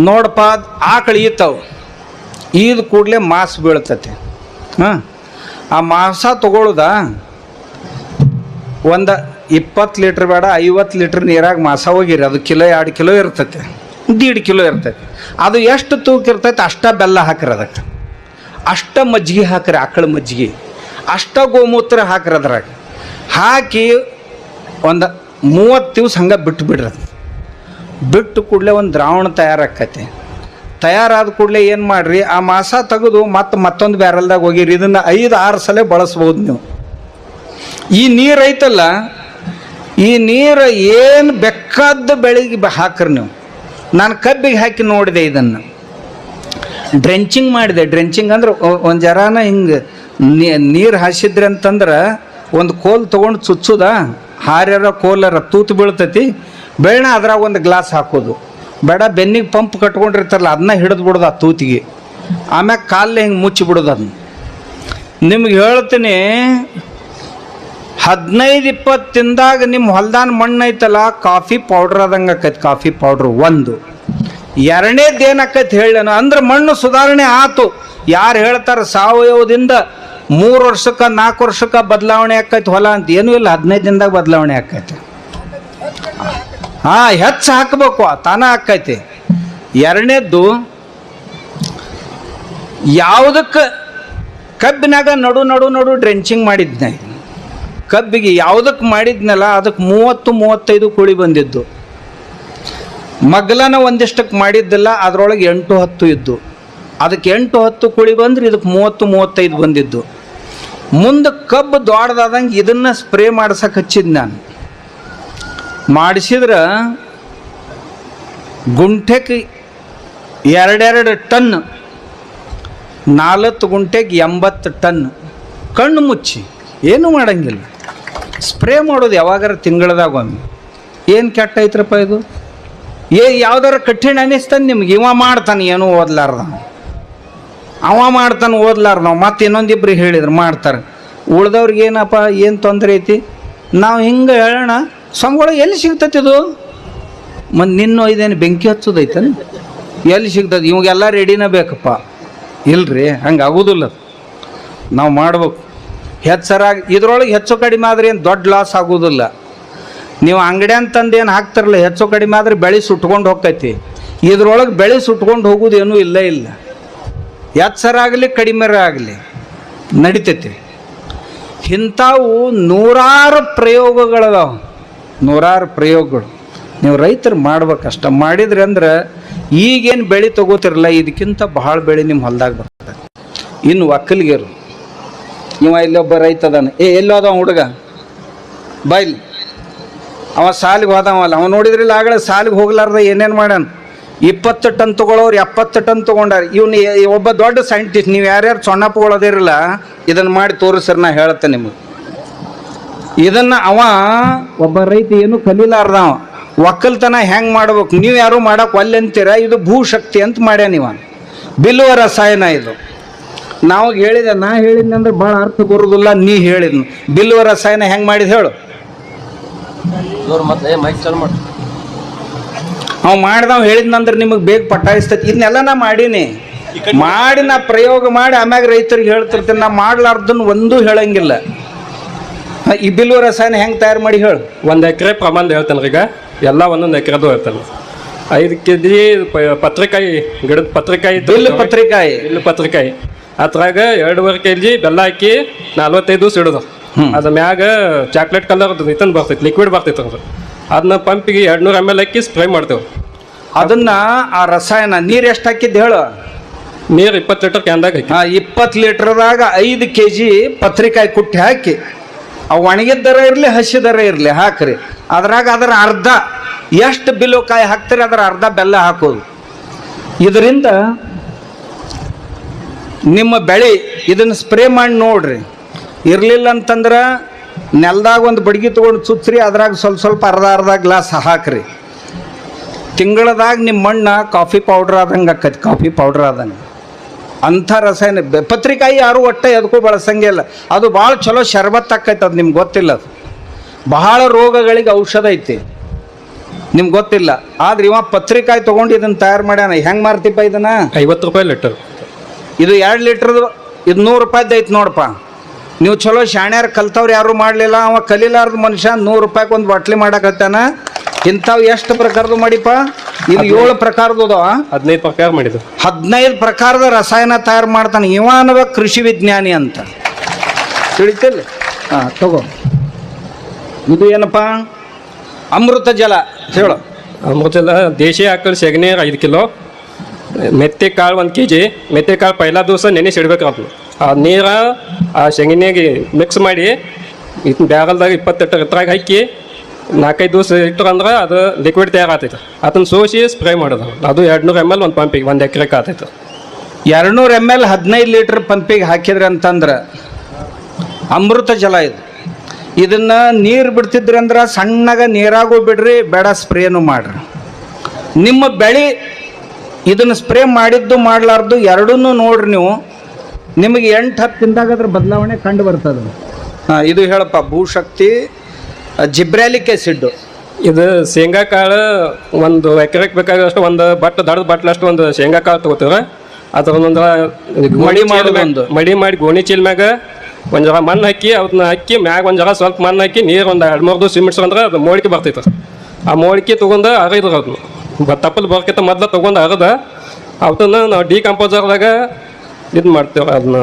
ನೋಡಪ್ಪ ಆಕಳು ಈತಾವು ಈದ ಕೂಡಲೇ ಮಾಸ್ ಬೀಳ್ತತಿ. ಆ ಮಾಂಸ ತಗೊಳ್ಳೋದ ಒಂದು 20 ಲೀಟ್ರ್ ಬೇಡ 50 ಲೀಟ್ರ್ ನೀರಾಗ ಮಾಸ ಹೋಗಿರಿ, ಅದು ಕಿಲೋ 2 ಕಿಲೋ ಇರ್ತೈತೆ, 1.5 ಕಿಲೋ ಇರ್ತೈತೆ. ಅದು ಎಷ್ಟು ತೂಕ ಇರ್ತೈತೆ ಅಷ್ಟ ಬೆಲ್ಲ ಹಾಕಿರಿ, ಅದಕ್ಕೆ ಅಷ್ಟ ಮಜ್ಜಿಗೆ ಹಾಕಿರಿ, ಆಕಳ ಮಜ್ಜಿಗೆ ಅಷ್ಟ ಗೋಮೂತ್ರ ಹಾಕಿರಿ. ಅದ್ರಾಗ ಹಾಕಿ ಒಂದು 30 ದಿವ್ಸ ಹಂಗೆ ಬಿಟ್ಟು ಬಿಡ್ರಿ. ಬಿಟ್ಟು ಕೂಡಲೇ ಒಂದು ದ್ರಾವಣ ತಯಾರಾಕೈತಿ. ತಯಾರಾದ ಕೂಡಲೇ ಏನು ಮಾಡಿರಿ, ಆ ಮಾಸ ತೆಗೆದು ಮತ್ತೊಂದು ಬ್ಯಾರಲ್ದಾಗ ಹೋಗಿರಿ. ಇದನ್ನು 5-6 ಸಲ ಬಳಸ್ಬೋದು ನೀವು. ಈ ನೀರು ಐತಲ್ಲ, ಈ ನೀರು ಏನು ಬೇಕಾದ ಬೆಳಿಗ್ಗೆ ಹಾಕ್ರಿ ನೀವು. ನಾನು ಕಬ್ಬಿಗೆ ಹಾಕಿ ನೋಡಿದೆ, ಇದನ್ನು ಡ್ರೆಂಚಿಂಗ್ ಮಾಡಿದೆ. ಡ್ರೆಂಚಿಂಗ್ ಅಂದ್ರೆ ಒಂದು ಜರಾನ ಹಿಂಗೆ ನೀರು ಹಾಸಿದ್ರಿ ಅಂತಂದ್ರೆ ಒಂದು ಕೋಲ್ ತೊಗೊಂಡು ಚುಚ್ಚುದ, ಹಾರ್ಯಾರ ಕೋಲರ ತೂತು ಬೀಳ್ತೈತಿ, ಬೆಳ್ಳ ಅದ್ರಾಗ ಒಂದು ಗ್ಲಾಸ್ ಹಾಕೋದು ಬೇಡ. ಬೆನ್ನಿಗೆ ಪಂಪ್ ಕಟ್ಕೊಂಡಿರ್ತಾರಲ್ಲ ಅದನ್ನ ಹಿಡಿದು ಬಿಡೋದು ಆ ತೂತಿಗೆ, ಆಮ್ಯಾಗ ಕಾಲೇ ಹಿಂಗೆ ಮುಚ್ಚಿ ಬಿಡೋದು. ಅದನ್ನ ನಿಮ್ಗೆ ಹೇಳ್ತೀನಿ, 15-20 ದಿನದಾಗ ನಿಮ್ಮ ಹೊಲ್ದಾನ ಮಣ್ಣು ಐತಲ್ಲ ಕಾಫಿ ಪೌಡ್ರ್ ಆದಂಗೆ ಆಕೈತಿ. ಕಾಫಿ ಪೌಡ್ರು ಒಂದು. ಎರಡನೇದು ಏನಾಕೈತಿ ಹೇಳೇನು ಅಂದ್ರೆ ಮಣ್ಣು ಸುಧಾರಣೆ ಆತು. ಯಾರು ಹೇಳ್ತಾರೆ ಸಾವಯವದಿಂದ 3 ವರ್ಷಕ್ಕೆ 4 ವರ್ಷಕ್ಕೆ ಬದಲಾವಣೆ ಆಕೈತಿ ಹೊಲ ಅಂತ, ಏನೂ ಇಲ್ಲ, 15 ದಿನದಾಗ ಬದಲಾವಣೆ ಆಕೈತಿ. ಹೆಚ್ಚು ಹಾಕಬೇಕು, ತಾನ ಆಕೈತಿ. ಎರಡನೇದ್ದು, ಯಾವುದಕ್ಕೆ ಕಬ್ಬಿನಾಗ ನಡು ಡ್ರೆಂಚಿಂಗ್ ಮಾಡಿದ್ನ, ಕಬ್ಬಿಗೆ ಯಾವುದಕ್ಕೆ ಮಾಡಿದ್ನಲ್ಲ ಅದಕ್ಕೆ 30-35 ಕುಳಿ ಬಂದಿದ್ದು. ಮಗ್ಲನ ಒಂದಿಷ್ಟಕ್ಕೆ ಮಾಡಿದ್ದಿಲ್ಲ, ಅದರೊಳಗೆ 8-10 ಇದ್ದು. ಅದಕ್ಕೆ 8-10 ಕುಳಿ ಬಂದ್ರೆ ಇದಕ್ಕೆ 30-35 ಬಂದಿದ್ದು. ಮುಂದೆ ಕಬ್ಬು ದೊಡ್ಡದಾದಂಗೆ ಇದನ್ನು ಸ್ಪ್ರೇ ಮಾಡ್ಸಕ್ಕೆ ಹಚ್ಚಿದ್ದು ನಾನು. ಮಾಡಿಸಿದ್ರೆ ಗುಂಟೆಗೆ 2 ಟನ್, 4 ಗುಂಟೆಗೆ 80 ಟನ್. ಕಣ್ಣು ಮುಚ್ಚಿ ಏನೂ ಮಾಡಂಗಿಲ್ಲ, ಸ್ಪ್ರೇ ಮಾಡೋದು ಯಾವಾಗಾರ ತಿಂಗಳದಾಗ ಒಮ್ಮೆ. ಏನು ಕೆಟ್ಟ ಐತ್ರಪ್ಪ ಇದು? ಯಾವ್ದಾರ ಕಠಿಣ ಅನ್ನಿಸ್ತಾನೆ ನಿಮ್ಗೆ? ಇವ ಮಾಡ್ತಾನೆ ಏನೂ ಓದ್ಲಾರ್ದ, ಅವ ಮಾಡ್ತಾನೆ ಓದ್ಲಾರ್ದ, ಮತ್ತೆ ಇನ್ನೊಂದಿಬ್ರಿಗೆ ಹೇಳಿದ್ರು ಮಾಡ್ತಾರೆ. ಉಳ್ದವ್ರಿಗೆ ಏನಪ್ಪ ಏನು ತೊಂದರೆ ಐತಿ? ನಾವು ಹಿಂಗೆ ಹೇಳೋಣ, ಸ್ವಾಮಿಗಳು ಎಲ್ಲಿ ಸಿಗ್ತತಿದು? ಮತ್ತು ನಿನ್ನ ಇದೇನು ಬೆಂಕಿ ಹಚ್ಚೋದೈತಾನೆ, ಎಲ್ಲಿ ಸಿಗ್ತದೆ? ಇವಾಗೆಲ್ಲ ರೆಡಿನ ಬೇಕಪ್ಪ. ಇಲ್ರಿ, ಹಂಗೆ ಆಗೋದಿಲ್ಲ. ನಾವು ಮಾಡ್ಬೇಕು ಹೆಚ್ಚರಾಗಿ. ಇದ್ರೊಳಗೆ ಹೆಚ್ಚು ಕಡಿಮೆ ಆದರೆ ಏನು ದೊಡ್ಡ ಲಾಸ್ ಆಗೋದಿಲ್ಲ. ನೀವು ಅಂಗಡಿ ಅಂತಂದು ಏನು ಹಾಕ್ತಾರಲ್ಲ, ಹೆಚ್ಚು ಕಡಿಮೆ ಆದರೆ ಬೆಳೆ ಸುಟ್ಕೊಂಡು ಹೋಗ್ತೈತಿ. ಇದ್ರೊಳಗೆ ಬೆಳೆ ಸುಟ್ಕೊಂಡು ಹೋಗೋದೇನೂ ಇಲ್ಲ. ಹೆಚ್ಚರಾಗಲಿ ಕಡಿಮೆ ಆಗಲಿ ನಡಿತೈತಿ. ಇಂಥವು ನೂರಾರು ಪ್ರಯೋಗಗಳದಾವ, ನೂರಾರು ಪ್ರಯೋಗಗಳು. ನೀವು ರೈತರು ಮಾಡ್ಬೇಕಷ್ಟ. ಮಾಡಿದ್ರಿ ಅಂದ್ರೆ ಈಗೇನು ಬೆಳೆ ತಗೋತಿರಲ್ಲ, ಇದಕ್ಕಿಂತ ಭಾಳ ಬೆಳೆ ನಿಮ್ಮ ಹೊಲ್ದಾಗ ಬರ್ತದೆ. ಇನ್ನು ಒಕ್ಕಲಿಗರು, ಇವ ಇಲ್ಲೊಬ್ಬ ರೈತ ಅದಾನ, ಎಲ್ಲೋದವ ಹುಡುಗ ಬೈಲ್, ಅವ ಸಾಲಿಗೆ ಹೋದವಲ್ಲ. ಅವ ನೋಡಿದ್ರಿಲ್ಲ ಆಗಲೇ ಸಾಲಿಗೆ ಹೋಗ್ಲಾರ್ದ ಏನೇನು ಮಾಡ್ಯಾನ. 20 ಟನ್ ತೊಗೊಳೋರು 70 ಟನ್ ತೊಗೊಂಡಾರ. ಇವನು ಒಬ್ಬ ದೊಡ್ಡ ಸೈಂಟಿಸ್ಟ್. ನೀವು ಯಾರ್ಯಾರು ಸೊಣ್ಣಪ್ಪಗಳದಿರಲ್ಲ ಇದನ್ನು ಮಾಡಿ ತೋರಿಸ್ರಿ, ನಾ ಹೇಳ್ತೇನೆ ನಿಮಗೆ. ಇದನ್ನು ಅವ ಒಬ್ಬ ರೈತ ಏನು ಕಲೀಲಾರ್ದ, ಒಕ್ಕಲ್ತನ ಹೆಂಗೆ ಮಾಡ್ಬೇಕು, ನೀವು ಯಾರು ಮಾಡೋಕೆ ಒಲ್ಲೆ ಅಂತೀರ. ಇದು ಭೂಶಕ್ತಿ ಅಂತ ಮಾಡ್ಯಾನ ಇವ. ಬಿಲ್ಲುವ ರಸಾಯನ ಇದು. ನಾವು ಹೇಳಿದೆ, ನಾ ಹೇಳಿದ್ನಿ ಅಂದ್ರೆ ಭಾಳ ಅರ್ಥ ಬರೋದಿಲ್ಲ. ನೀ ಹೇಳಿದ್ನು ಬಿಲ್ಲುವ ರಸಾಯನ ಹೆಂಗೆ ಮಾಡಿದ್ ಹೇಳು. ಅವ್ ಮಾಡ್ದವ್ ಹೇಳಿದ್ನಂದ್ರೆ ನಿಮಗೆ ಬೇಗ ಪಟಾಯಿಸ್ತೈತಿ. ಇದನ್ನೆಲ್ಲ ನಾ ಮಾಡೀನಿ, ನಾ ಪ್ರಯೋಗ ಮಾಡಿ ಆಮ್ಯಾಗ ರೈತರಿಗೆ ಹೇಳ್ತಿರ್ತೀನಿ. ನಾ ಮಾಡ್ಲಾರ್ದನ್ನು ಒಂದೂ ಹೇಳಂಗಿಲ್ಲ. ಈ ಬಿಲ್ಲುವ ರಸಾಯನ ಹೆಂಗೆ ತಯಾರು ಮಾಡಿ ಹೇಳು. 1 ಎಕರೆ ಪ್ರಮಾಣ ಹೇಳ್ತಾನೆ ಈಗ, ಎಲ್ಲ 1 ಎಕರೆದು ಹೇಳ್ತಾನೆ. 5 kg ಪತ್ರಿಕಾಯಿ, ಗಿಡದ ಪತ್ರಿಕಾಯಿ, ಬಿಲ್ಲು ಪತ್ರಿಕಾಯಿ ಅದ್ರಾಗ 2.5 kg ಬೆಲ್ಲ ಹಾಕಿ 45 ದಿವಸ ಇಡೋದು. ಅದ್ರ ಮ್ಯಾಗ ಚಾಕ್ಲೇಟ್ ಕಲರ್ ಇದನ್ನು ಬರ್ತೈತಿ, ಲಿಕ್ವಿಡ್ ಬರ್ತೈತೆ. ಅದನ್ನ ಪಂಪಿಗೆ 200 ml ಹಾಕಿ ಸ್ಪ್ರೇ ಮಾಡ್ತೇವೆ. ಅದನ್ನ ಆ ರಸಾಯನ ನೀರು ಎಷ್ಟು ಹಾಕಿದ್ದು ಹೇಳು. ನೀರು 20 ಲೀಟರ್ ಕ್ಯಾನ್ದಾಗ ಹಾಕಿ 20 ಲೀಟರ್ದಾಗ 5 kg ಪತ್ರಿಕಾಯಿ ಕುಟ್ಟಿ ಹಾಕಿ, ಅವು ಒಣಗಿದ ದರ ಇರಲಿ ಹಸಿ ದರ ಇರಲಿ ಹಾಕ್ರಿ. ಅದ್ರಾಗ ಅದರ ಅರ್ಧ ಎಷ್ಟು ಬಿಲ್ಲುಕಾಯಿ ಹಾಕ್ತೀರಿ ಅದರ ಅರ್ಧ ಬೆಲ್ಲ ಹಾಕೋದು. ಇದರಿಂದ ನಿಮ್ಮ ಬೆಳೆ ಇದನ್ನು ಸ್ಪ್ರೇ ಮಾಡಿ ನೋಡ್ರಿ. ಇರಲಿಲ್ಲ ಅಂತಂದ್ರೆ ನೆಲದಾಗ ಒಂದು ಬಡ್ಗಿ ತೊಗೊಂಡು ಚುಚ್ಚ್ರಿ, ಅದ್ರಾಗ ಸ್ವಲ್ಪ ಅರ್ಧ ಗ್ಲಾಸ್ ಹಾಕ್ರಿ. ತಿಂಗಳದಾಗ ನಿಮ್ಮ ಮಣ್ಣು ಕಾಫಿ ಪೌಡ್ರ್ ಆದಂಗೆ ಆಕೈತಿ, ಕಾಫಿ ಪೌಡ್ರ್ ಆದಂಗೆ. ಅಂಥ ರಸಾಯನ ಪತ್ರಿಕಾಯಿ ಯಾರು ಒಟ್ಟೆ ಎದಕ್ಕೂ ಬಳಸಂಗಿಲ್ಲ. ಅದು ಭಾಳ ಚಲೋ ಶರ್ಬತ್ ಆಕೈತೆ, ಅದು ನಿಮ್ಗೆ ಗೊತ್ತಿಲ್ಲ. ಅದು ಬಹಳ ರೋಗಗಳಿಗೆ ಔಷಧ ಐತಿ. ನಿಮ್ಗೆ ಗೊತ್ತಿಲ್ಲ. ಆದ್ರೆ ಇವ ಪತ್ರಿಕಾಯಿ ತೊಗೊಂಡು ಇದನ್ನು ತಯಾರು ಮಾಡ್ಯಾನ. ಹೆಂಗೆ ಮಾರ್ತಿಪ್ಪ ಇದನ್ನ? 50 ರೂಪಾಯಿ ಲೀಟರ್. ಇದು 2 ಲೀಟ್ರದು, ಇದು 100 ರೂಪಾಯ್ದು ಐತೆ ನೋಡಪ್ಪ. ನೀವು ಚಲೋ ಶಾಣ್ಯಾರ ಕಲ್ತವ್ರು ಯಾರು ಮಾಡಲಿಲ್ಲ. ಅವ ಕಲೀಲಾರ್ದ ಮನುಷ್ಯ 100 ರೂಪಾಯಿಗೆ ಒಂದು ಬಾಟ್ಲಿ ಮಾಡಕತ್ತಾನ. ಇಂಥವು ಎಷ್ಟು ಪ್ರಕಾರದ್ದು ಮಾಡಿಪ್ಪ? ಇದು 7 ಪ್ರಕಾರದ್ದು ಅದಾವ. 15 ಪ್ರಕಾರ ಮಾಡಿದ್ರು. 15 ಪ್ರಕಾರದ ರಸಾಯನ ತಯಾರು ಮಾಡ್ತಾನೆ. ಇವ ಅನ್ನೋ ಕೃಷಿ ವಿಜ್ಞಾನಿ ಅಂತ ತಿಳಿತಿಲ್ಲ. ಹಾಂ ತಗೋ. ಇದು ಏನಪ್ಪ? ಅಮೃತ ಜಲ ಹೇಳು. ಅಮೃತ ಜಲ ದೇಶಿ ಆಕಳ ಸೆಗಣಿ 5 ಕಿಲೋ, ಮೆತ್ತೆ ಕಾಳು 1 kg. ಮೆತ್ತೆ ಕಾಳು ಪೈಲಾ ದಿವಸ ನೆನೆಸಿಡ್ಬೇಕು. ಆ ನೀರ ಆ ಶೆಗಣಿಯಾಗಿ ಮಿಕ್ಸ್ ಮಾಡಿ ಇದನ್ನ ಬ್ಯಾಗಲ್ದಾಗ 20 ಲೀಟರ್ ಎತ್ತರಾಗ ಹಾಕಿ 4-5 ದಿವಸ ಇಟ್ಟರಂದ್ರೆ ಅದು ಲಿಕ್ವಿಡ್ ತಯಾರಾಗ್ತೈತೆ. ಅದನ್ನ ಸೋಸಿ ಸ್ಪ್ರೇ ಮಾಡೋದು. ಅದು 200 ml ಒಂದು ಪಂಪಿಗೆ 1 ಎಕರೆಗೆ ಆಗ್ತೈತೆ. 200 ml 15 ಲೀಟರ್ ಪಂಪಿಗೆ ಹಾಕಿದ್ರಿ ಅಂತಂದ್ರೆ ಅಮೃತ ಜಲ ಇದು. ಇದನ್ನ ನೀರು ಬಿಡ್ತಿದ್ರಿ ಅಂದ್ರೆ ಸಣ್ಣಗೆ ನೀರಾಗೂ ಬಿಡ್ರಿ, ಬೇಡ ಸ್ಪ್ರೇನು ಮಾಡ್ರಿ. ನಿಮ್ಮ ಬೆಳೆ ಇದನ್ನು ಸ್ಪ್ರೇ ಮಾಡಿದ್ದು ಮಾಡಲಾರ್ದು ಎರಡನ್ನೂ ನೋಡ್ರಿ ನೀವು. ನಿಮಗೆ 8-10 ದಿನದಾಗ ಅದ್ರ ಬದಲಾವಣೆ ಕಂಡು ಬರ್ತದೆ. ಹಾಂ ಇದು ಹೇಳಪ್ಪ. ಭೂಶಕ್ತಿ ಜಿಬ್ರಾಲಿಕ್ ಆಸಿಡ್. ಇದು ಶೇಂಗಾ ಕಾಳು 1 ಎಕರೆಗೆ ಬೇಕಾಗಷ್ಟು ಒಂದು ದೊಡ್ಡ ಬಾಟ್ಲಷ್ಟು ಒಂದು ಶೇಂಗಾ ಕಾಳು ತಗೋತೀವಿ. ಅದರೊಂದು ಮಡಿ ಮಾಡಿ ಗೋಣಿ ಚೀಲ ಮ್ಯಾಗ ಒಂದು ಜರ ಮಣ್ಣು ಹಾಕಿ ಅದನ್ನ ಹಾಕಿ ಮ್ಯಾಗ ಒಂದು ಜರ ಸ್ವಲ್ಪ ಮಣ್ಣು ಹಾಕಿ ನೀರು ಒಂದು 2-3 ದಿವಸ ಸಿಮಿಟ್ಸ್ಕೊಂಡ್ರೆ ಅದು ಮೋಳಿಕೆ ಬರ್ತೈತೆ. ಆ ಮೋಳಿಕೆ ತೊಗೊಂಡು ಅರಿದ್ರು ಅದನ್ನು ತಪ್ಪಲು ಬರೋಕ್ಕಿಂತ ಮೊದಲು ತೊಗೊಂಡು ಅರದ ಅವನ್ನ ನಾವು ಡಿಕಂಪೋಸರ್ದಾಗ ಇದು ಮಾಡ್ತೇವೆ. ಅದನ್ನ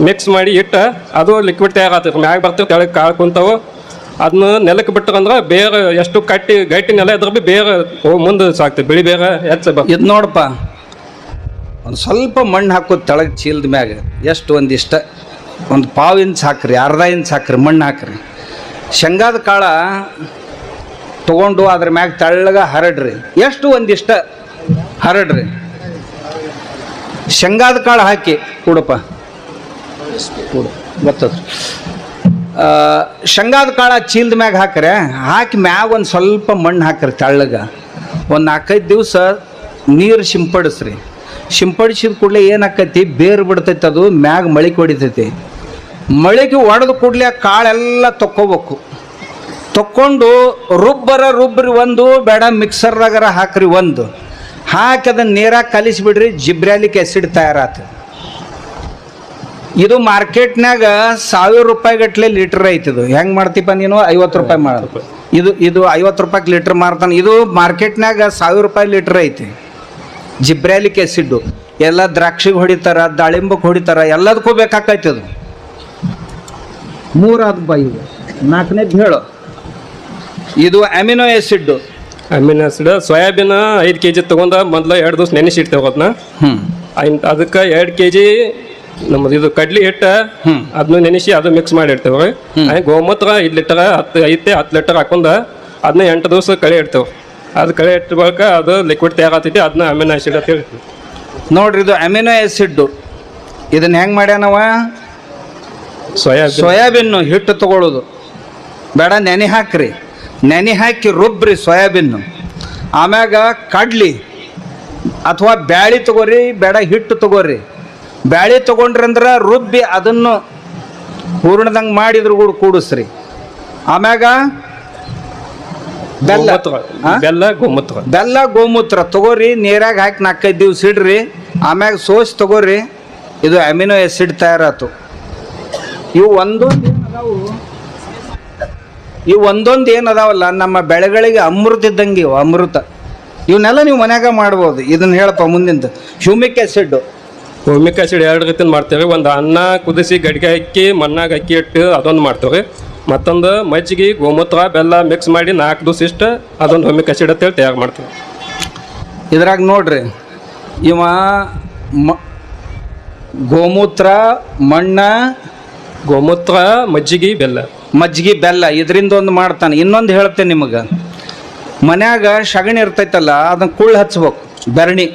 ಮಿಕ್ಸ್ ಮಾಡಿ ಇಟ್ಟು ಅದು ಲಿಕ್ವಿಡ್ ತಯಾರಾಗ್ತೈತೆ. ಮ್ಯಾಗ ಬರ್ತೀವಿ, ತೆಳಗೆ ಕಾಳು ಕುಂತಾವು. ಅದನ್ನ ನೆಲಕ್ಕೆ ಬಿಟ್ಟರಂದ್ರೆ ಬೇರೆ ಎಷ್ಟು ಗಟ್ಟಿ ನೆಲ ಇದ್ರೆ ಭೀ ಬೇರೆ ಮುಂದೆ ಸಾಕ್ತೇವೆ. ಬಿಳಿ ಬೇರೆ ಹೆಚ್ಚು ಇದು ನೋಡಪ್ಪ. ಒಂದು ಸ್ವಲ್ಪ ಮಣ್ಣು ಹಾಕೋದು ತೆಳಗೆ ಚೀಲದ ಮ್ಯಾಗ. ಎಷ್ಟು ಒಂದಿಷ್ಟ ಒಂದು 1/4 ಇಂಚ್ ಹಾಕ್ರಿ, ಅರ್ಧ ಇಂಚ್ ಹಾಕ್ರಿ, ಮಣ್ಣು ಹಾಕ್ರಿ. ಶೇಂಗಾದ ಕಾಳ ತೊಗೊಂಡು ಅದ್ರ ಮ್ಯಾಗ ತೆಳ್ಳಗೆ ಹರಡ್ರಿ. ಎಷ್ಟು ಒಂದಿಷ್ಟ ಹರಡ್ರಿ. ಶೇಂಗಾದ ಕಾಳು ಹಾಕಿ ಕೂಡಪ್ಪ. ಕೂಡು ಗೊತ್ತದ. ಶೇಂಗಾದ ಕಾಳ ಚೀಲದ ಮ್ಯಾಗ ಹಾಕ್ರೆ. ಹಾಕಿ ಮ್ಯಾಗ ಒಂದು ಸ್ವಲ್ಪ ಮಣ್ಣು ಹಾಕ್ರಿ ತೆಳ್ಳಗೆ. ಒಂದು 4-5 ದಿವಸ ನೀರು ಸಿಂಪಡಿಸ್ರಿ. ಸಿಂಪಡಿಸಿದ ಕೂಡಲೇ ಏನಾಕೈತಿ? ಬೇರು ಬಿಡ್ತೈತೆ. ಅದು ಮ್ಯಾಗ ಮಳಿಕೆ ಹೊಡಿತೈತಿ. ಮಳಿಗೆ ಹೊಡೆದ ಕೂಡಲೇ ಆ ಕಾಳೆಲ್ಲ ತೊಕ್ಕೋಬೇಕು. ತೊಕ್ಕೊಂಡು ರುಬ್ಬ್ರಿ. ಒಂದು ಬೇಡ ಮಿಕ್ಸರ್ದಾಗರ ಹಾಕ್ರಿ. ಒಂದು ಹಾಕಿ ಅದನ್ನು ನೀರಾಗ ಕಲಿಸಿಬಿಡ್ರಿ. ಜಿಬ್ರಾಲಿಕ್ ಆಸಿಡ್ ತಯಾರಾತ. ಇದು ಮಾರ್ಕೆಟ್ನಾಗ 1000 ರೂಪಾಯಿ ಗಟ್ಟಲೆ ಲೀಟ್ರ್ ಐತಿದು. ಹೆಂಗೆ ಮಾಡ್ತೀಪ ನೀನು? 50 ರೂಪಾಯಿ ಮಾಡೋದು. ಇದು 50 ರೂಪಾಯಿಗೆ ಲೀಟ್ರ್ ಮಾರ್ತಾನೆ. ಇದು ಮಾರ್ಕೆಟ್ನಾಗ 1000 ರೂಪಾಯಿ ಲೀಟ್ರ್ ಐತಿ ಜಿಬ್ರಾಲಿಕ್ ಆಸಿಡ್ಡು. ಎಲ್ಲ ದ್ರಾಕ್ಷಿಗೆ ಹೊಡಿತಾರ, ದಾಳಿಂಬಕ್ಕೆ ಹೊಡಿತಾರ, ಎಲ್ಲದಕ್ಕೂ ಬೇಕಾಕೈತಿ ಅದು. 3 ಆದ ಬಾ. ಇದು 4ನೇದು ಹೇಳು. ಇದು amino acid. Amino acid soybean 5 kg ತೊಗೊಂಡು ಮೊದಲು 2 ದಿವಸ ನೆನೆಸಿಡ್ತೇವೆ ಅದನ್ನ. ಅದಕ್ಕೆ 2 kg ನಮ್ಮದು ಇದು ಕಡ್ಲಿ ಹಿಟ್ಟು ಅದನ್ನ ನೆನೆಸಿ ಅದು ಮಿಕ್ಸ್ ಮಾಡಿ ಇಡ್ತೇವೆ. ಗೋಮೂತ್ರ 5 ಲೀಟರ್ 10 ಲೀಟರ್ ಹಾಕೊಂಡು ಅದನ್ನ 8 ದಿವಸ ಕಳೆ ಇಡ್ತೇವೆ. ಅದು ಕಳೆ ಇಟ್ಟ ಬಳಿಕ ಅದು ಲಿಕ್ವಿಡ್ ತಯಾರಾಗ್ತೈತಿ. ಅದನ್ನ ಅಮಿನೋ ಆಸಿಡ್ ಅಂತ ಹೇಳ್ತೀವಿ. ನೋಡ್ರಿ, ಇದು ಅಮಿನೋ ಆಸಿಡ್. ಇದನ್ನ ಹೆಂಗೆ ಮಾಡ್ಯಾನವ? ಸೋಯಾಬೀನು ಹಿಟ್ಟು ತಗೊಳ್ಳೋದು. ಬೇಡ ನೆನೆ ಹಾಕ್ರಿ. ನೆನೆ ಹಾಕಿ ರುಬ್ಬ್ರಿ ಸೋಯಾಬೀನು. ಆಮ್ಯಾಗ ಕಡ್ಲಿ ಅಥವಾ ಬ್ಯಾಳಿ ತಗೋರಿ, ಬೇಡ ಹಿಟ್ಟು ತಗೋರಿ. ಬ್ಯಾಳಿ ತೊಗೊಂಡ್ರಿ ಅಂದ್ರೆ ರುಬ್ಬಿ ಅದನ್ನು ಹೂರಣದಂಗೆ ಮಾಡಿದ್ರ ಕೂಡ ಕೂಡಿಸ್ರಿ. ಆಮ್ಯಾಗ ಬೆಲ್ಲ ಗೋಮೂತ್ರ ತಗೋರಿ. ನೀರಾಗ ಹಾಕಿ 4-5 ದಿವಸ ಇಡ್ರಿ. ಆಮ್ಯಾಗ ಸೋಸಿ ತಗೋರಿ. ಇದು ಅಮಿನೋ ಆಸಿಡ್ ತಯಾರಾತು. ಇವು ಒಂದೊಂದು ಏನದಾವಲ್ಲ ನಮ್ಮ ಬೆಳೆಗಳಿಗೆ ಅಮೃತ ಇದ್ದಂಗೆ. ಇವು ಅಮೃತ. ಇವನ್ನೆಲ್ಲ ನೀವು ಮನ್ಯಾಗ ಮಾಡ್ಬೋದು. ಇದನ್ನ ಹೇಳಪ್ಪ ಮುಂದಿಂದ. Humic acid. ಹ್ಯೂಮಿಕ್ ಆಸಿಡ್ 2 ರೀತಿಯಿಂದ ಮಾಡ್ತೇವೆ. ಒಂದು ಅನ್ನ ಕುದಿಸಿ ಗಡಿಗೆ ಹಾಕಿ ಮಣ್ಣಾಗ ಹಾಕಿ ಇಟ್ಟು ಅದೊಂದು ಮಾಡ್ತೇವೆ. ಮತ್ತೊಂದು ಮಜ್ಜಿಗೆ ಗೋಮೂತ್ರ ಬೆಲ್ಲ ಮಿಕ್ಸ್ ಮಾಡಿ 4 ದಿವಸ ಇಷ್ಟು ಅದೊಂದು ಹ್ಯೂಮಿಕ್ ಆಸಿಡ್ ಅಂತೇಳಿ ತಯಾರು ಮಾಡ್ತೇವೆ. ಇದ್ರಾಗ ನೋಡ್ರಿ, ಇವ ಗೋಮೂತ್ರ, ಮಣ್ಣ, ಗೋಮೂತ್ರ, ಮಜ್ಜಿಗೆ ಬೆಲ್ಲ ಇದರಿಂದ ಒಂದು ಮಾಡ್ತಾನೆ. ಇನ್ನೊಂದು ಹೇಳ್ತೇನೆ ನಿಮಗೆ. ಮನ್ಯಾಗ ಸಗಣಿ ಇರ್ತೈತಲ್ಲ, ಅದನ್ನ ಕುಳ್ಳು ಹಚ್ಬೇಕು. ಬೆರಣಿ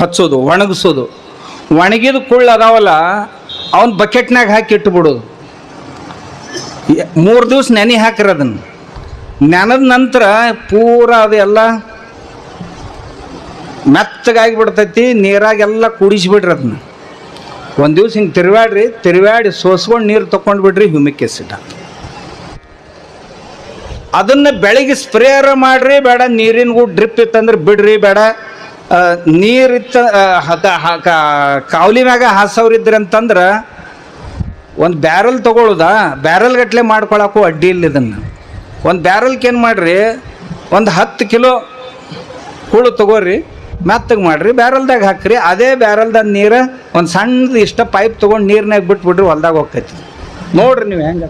ಹಚ್ಚೋದು, ಒಣಗಿಸೋದು. ಒಣಗಿದ ಕುಳ್ಳು ಅದಾವಲ್ಲ ಅವನ್ ಬಕೆಟ್ನಾಗ ಹಾಕಿ ಇಟ್ಟುಬಿಡೋದು. 3 ದಿವಸ ನೆನೆ ಹಾಕಿರಿ. ಅದನ್ನು ನೆನೆದ ನಂತರ ಪೂರ ಅದೆಲ್ಲ ಮೆತ್ತಗಾಗಿ ಬಿಡ್ತೈತಿ. ನೀರಾಗೆಲ್ಲ ಕುಡಿಸಿಬಿಡ್ರಿ. ಅದನ್ನ 1 ದಿವಸ ಹಿಂಗೆ ತಿರುವಾಡಿ ಸೋಸ್ಕೊಂಡು ನೀರು ತೊಗೊಂಡು ಬಿಡ್ರಿ. Humic acid. ಅದನ್ನು ಬೆಳಿಗ್ಗೆ ಸ್ಪ್ರೇಯರ್ ಮಾಡ್ರಿ ಬೇಡ, ನೀರಿನ ಡ್ರಿಪ್ ಇತ್ತಂದ್ರೆ ಬಿಡ್ರಿ ಬೇಡ, ನೀರಿತ್ತ ಕಾವಲಿ ಮ್ಯಾಗ ಹಾಸವ್ರಿದ್ರಿ ಅಂತಂದ್ರೆ ಒಂದು ಬ್ಯಾರಲ್ ತೊಗೊಳುದಾ, ಬ್ಯಾರಲ್ ಗಟ್ಲೆ ಮಾಡ್ಕೊಳಕ್ಕೂ ಅಡ್ಡಿ ಇಲ್ಲ. ಇದನ್ನು ಒಂದು ಬ್ಯಾರಲ್ಗೆ ಏನು ಮಾಡಿರಿ, ಒಂದು 10 ಕಿಲೋ ಹುಳು ತೊಗೋರಿ, ಮೆತ್ತಗೆ ಮಾಡಿರಿ, ಬ್ಯಾರಲ್ದಾಗ ಹಾಕ್ರಿ. ಅದೇ ಬ್ಯಾರಲ್ದಾಗ ನೀರು ಒಂದು ಸಣ್ಣದು ಇಷ್ಟ ಪೈಪ್ ತೊಗೊಂಡು ನೀರಿನಾಗ ಬಿಟ್ಬಿಡ್ರಿ, ಹೊಲ್ದಾಗ ಹೋಗ್ತೈತಿ. ನೋಡ್ರಿ ನೀವು ಹೆಂಗೆ.